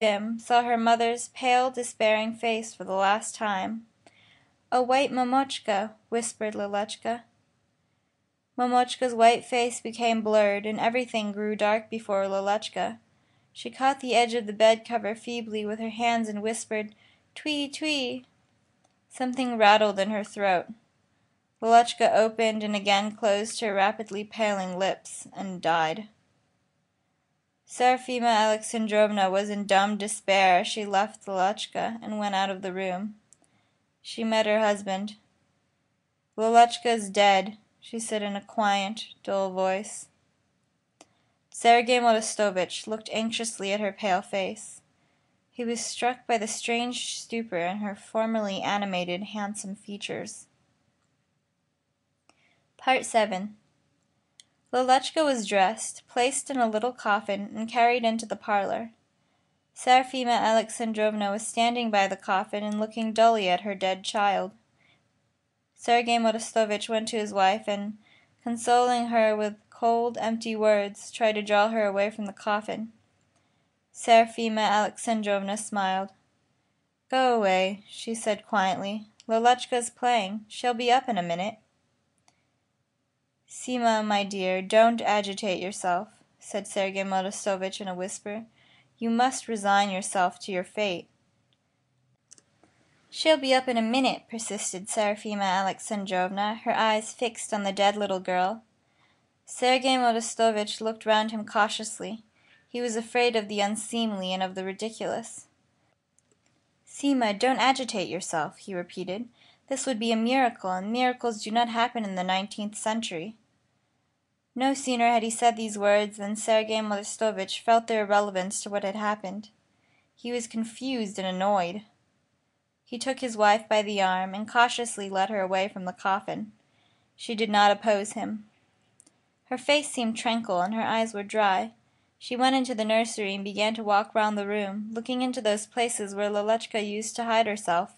Jim saw her mother's pale, despairing face for the last time. "A white Mamochka," whispered Lelechka. Mamochka's white face became blurred, and everything grew dark before Lelechka. She caught the edge of the bed cover feebly with her hands and whispered, "Twee, twee." Something rattled in her throat. Lelechka opened and again closed her rapidly paling lips, and died. Seraphima Alexandrovna was in dumb despair as she left Lelechka and went out of the room. She met her husband. "Lelechka's dead," she said in a quiet, dull voice. Sergei Modestovich looked anxiously at her pale face. He was struck by the strange stupor in her formerly animated, handsome features. Part 7. Lelechka was dressed, placed in a little coffin, and carried into the parlor. Seraphima Alexandrovna was standing by the coffin and looking dully at her dead child. Sergei Modestovich went to his wife and, consoling her with cold, empty words, tried to draw her away from the coffin. Seraphima Alexandrovna smiled. "Go away," she said quietly. "Lelechka's playing. She'll be up in a minute." "Sima, my dear, don't agitate yourself," said Sergei Modestovich in a whisper. "You must resign yourself to your fate." "She'll be up in a minute," persisted Seraphima Alexandrovna, her eyes fixed on the dead little girl. Sergei Modestovich looked round him cautiously. He was afraid of the unseemly and of the ridiculous. "Sima, don't agitate yourself," he repeated. "This would be a miracle, and miracles do not happen in the 19th century." No sooner had he said these words than Sergei Modestovich felt their irrelevance to what had happened. He was confused and annoyed. He took his wife by the arm and cautiously led her away from the coffin. She did not oppose him. Her face seemed tranquil and her eyes were dry. She went into the nursery and began to walk round the room, looking into those places where Lelechka used to hide herself.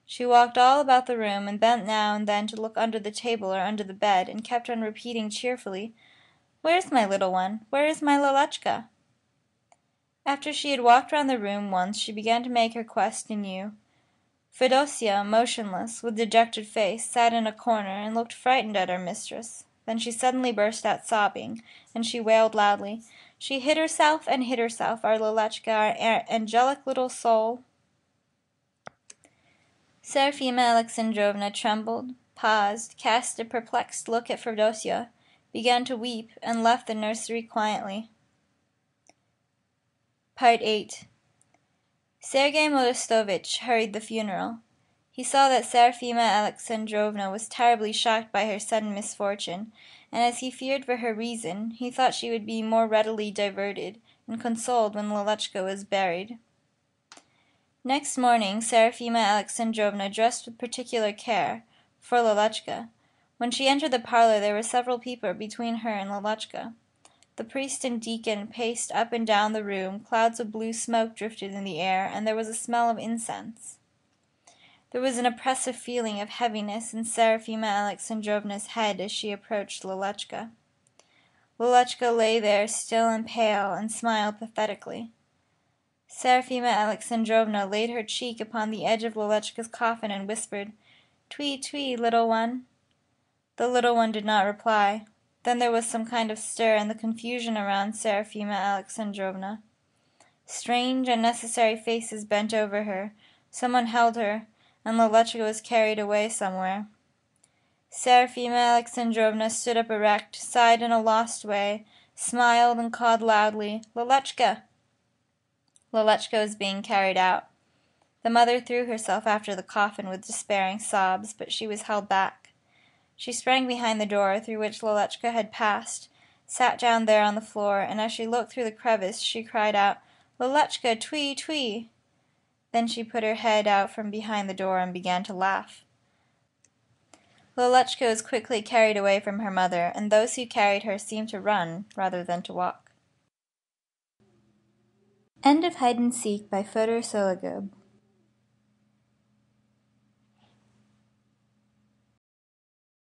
She walked all about the room and bent now and then to look under the table or under the bed, and kept on repeating cheerfully, "Where's my little one? Where is my Lelechka?" After she had walked round the room once, she began to make her quest anew. Fedosya, motionless, with dejected face, sat in a corner and looked frightened at her mistress. Then she suddenly burst out sobbing, and she wailed loudly, "She hid herself and hid herself, our Lelechka, our angelic little soul." Seraphima Alexandrovna trembled, paused, cast a perplexed look at Fedosya, began to weep, and left the nursery quietly. Part 8. Sergei Modestovich hurried the funeral. He saw that Seraphima Alexandrovna was terribly shocked by her sudden misfortune, and as he feared for her reason, he thought she would be more readily diverted and consoled when Lelechka was buried. Next morning Seraphima Alexandrovna dressed with particular care for Lelechka. When she entered the parlor there were several people between her and Lelechka. The priest and deacon paced up and down the room, clouds of blue smoke drifted in the air, and there was a smell of incense. There was an oppressive feeling of heaviness in Seraphima Alexandrovna's head as she approached Lelechka. Lelechka lay there still and pale, and smiled pathetically. Seraphima Alexandrovna laid her cheek upon the edge of Lelechka's coffin and whispered, "Twee, twee, little one." The little one did not reply. Then there was some kind of stir and the confusion around Seraphima Alexandrovna. Strange, unnecessary faces bent over her. Someone held her, and Lelechka was carried away somewhere. Seraphima Alexandrovna stood up erect, sighed in a lost way, smiled, and called loudly, "Lelechka!" Lelechka was being carried out. The mother threw herself after the coffin with despairing sobs, but she was held back. She sprang behind the door through which Lelechka had passed, sat down there on the floor, and as she looked through the crevice, she cried out, "Lelechka, twee, twee!" Then she put her head out from behind the door and began to laugh. Lelechka was quickly carried away from her mother, and those who carried her seemed to run rather than to walk. End of Hide and Seek by Fyodor Sologub.